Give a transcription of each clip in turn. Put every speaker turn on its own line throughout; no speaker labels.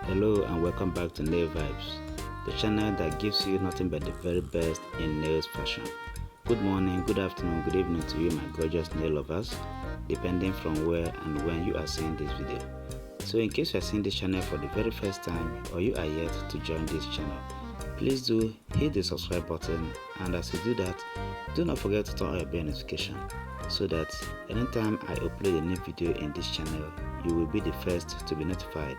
Hello and welcome back to Nail Vibes, the channel that gives you nothing but the very best in nails fashion. Good morning, good afternoon, good evening to you my gorgeous nail lovers, depending from where and when you are seeing this video. So in case you are seeing this channel for the very first time or you are yet to join this channel, please do hit the subscribe button, and as you do that, do not forget to turn on your bell notification so that anytime I upload a new video in this channel, you will be the first to be notified.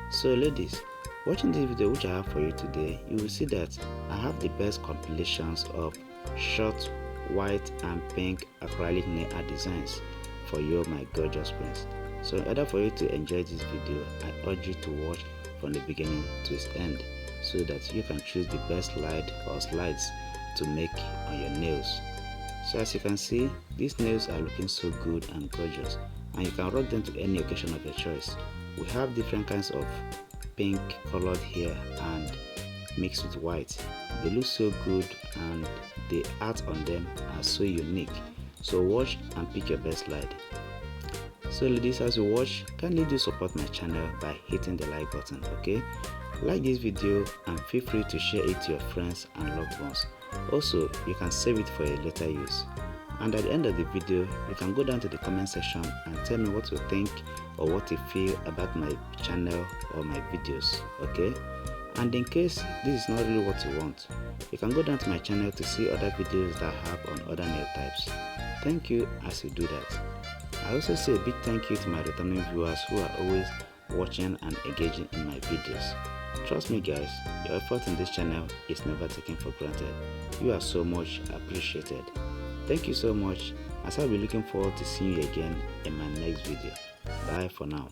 So ladies, watching this video which I have for you today, you will see that I have the best compilations of short, white and pink acrylic nail art designs for you my gorgeous friends. So in order for you to enjoy this video, I urge you to watch from the beginning to its end so that you can choose the best slide or slides to make on your nails. So as you can see, these nails are looking so good and gorgeous, and you can rock them to any occasion of your choice. We have different kinds of pink colored hair and mixed with white. They look so good and the art on them are so unique. So watch and pick your best slide. So ladies, as you watch, kindly do support my channel by hitting the like button, okay? Like this video and feel free to share it to your friends and loved ones. Also, you can save it for a later use. And at the end of the video, you can go down to the comment section and tell me what you think or what you feel about my channel or my videos, okay? And in case this is not really what you want, you can go down to my channel to see other videos that I have on other nail types. Thank you as you do that. I also say a big thank you to my returning viewers who are always watching and engaging in my videos. Trust me guys, your effort in this channel is never taken for granted. You are so much appreciated. Thank you so much, as I'll be looking forward to seeing you again in my next video. Bye for now.